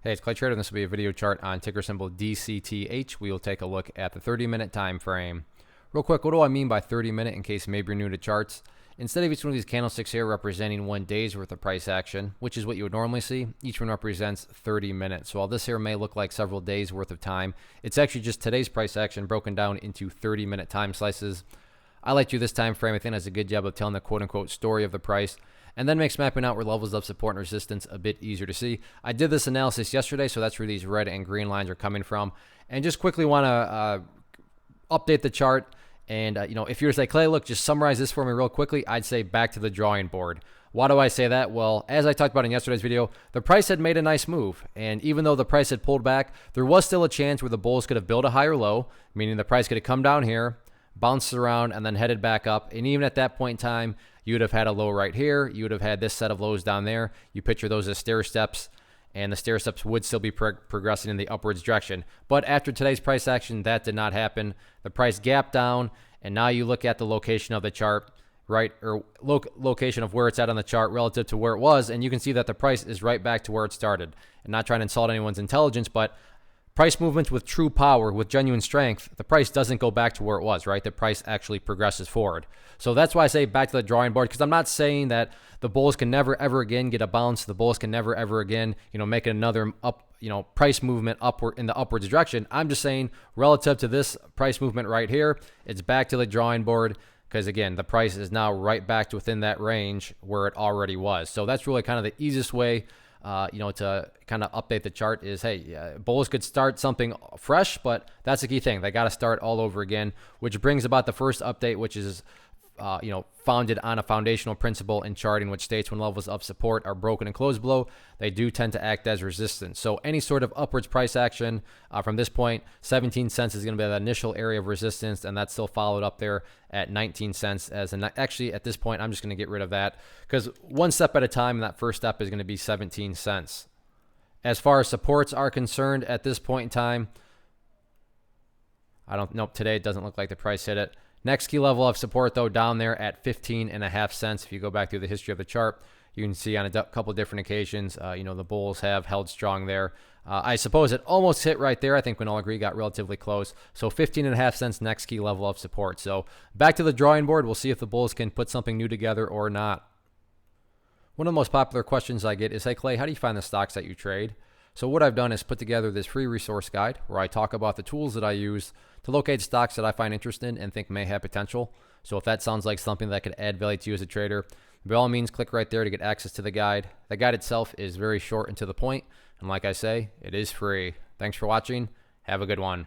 Hey, it's Clay Trader, and this will be a video chart on ticker symbol DCTH. We will take a look at the 30-minute time frame. Real quick, what do I mean by 30-minute in case maybe you're new to charts? Instead of each one of these candlesticks here representing 1 day's worth of price action, which is what you would normally see, each one represents 30 minutes. So while this here may look like several days worth of time, it's actually just today's price action broken down into 30-minute time slices. I like to do this time frame. I think that's a good job of telling the quote-unquote story of the price, and then makes mapping out where levels of support and resistance a bit easier to see. I did this analysis yesterday, so that's where these red and green lines are coming from. And just quickly want to update the chart. And if you were to say, Clay, look, just summarize this for me real quickly, I'd say back to the drawing board. Why do I say that? Well, as I talked about in yesterday's video, the price had made a nice move. And even though the price had pulled back, there was still a chance where the bulls could have built a higher low, meaning the price could have come down here, bounced around, and then headed back up. And even at that point in time, you would have had a low right here. You would have had this set of lows down there. You picture those as stair steps, and the stair steps would still be progressing in the upwards direction. But after today's price action, that did not happen. The price gapped down, and now you look at the location of the chart, right, or location of where it's at on the chart relative to where it was, and you can see that the price is right back to where it started. And not trying to insult anyone's intelligence, but price movements with true power, with genuine strength, the price doesn't go back to where it was, right? The price actually progresses forward. So that's why I say back to the drawing board, because I'm not saying that the bulls can never ever again get a bounce. The bulls can never ever again, make another up, price movement upward in the upwards direction. I'm just saying relative to this price movement right here, it's back to the drawing board. Because again, the price is now right back to within that range where it already was. So that's really kind of the easiest way to kind of update the chart is, hey, bulls could start something fresh, but that's the key thing. They got to start all over again, which brings about the first update, which is, founded on a foundational principle in charting, which states when levels of support are broken and closed below, they do tend to act as resistance. So any sort of upwards price action from this point, 17 cents is going to be the initial area of resistance, and that's still followed up there at 19 cents. Actually, at this point, I'm just going to get rid of that because one step at a time, and that first step is going to be 17 cents. As far as supports are concerned at this point in time, today it doesn't look like the price hit it. Next key level of support, though, down there at 15.5 cents. If you go back through the history of the chart, you can see on a couple different occasions, the bulls have held strong there. I suppose it almost hit right there. I think we can all agree got relatively close. So 15.5 cents, next key level of support. So back to the drawing board. We'll see if the bulls can put something new together or not. One of the most popular questions I get is, hey, Clay, how do you find the stocks that you trade? So what I've done is put together this free resource guide where I talk about the tools that I use to locate stocks that I find interesting and think may have potential. So if that sounds like something that could add value to you as a trader, by all means, click right there to get access to the guide. The guide itself is very short and to the point. And like I say, it is free. Thanks for watching. Have a good one.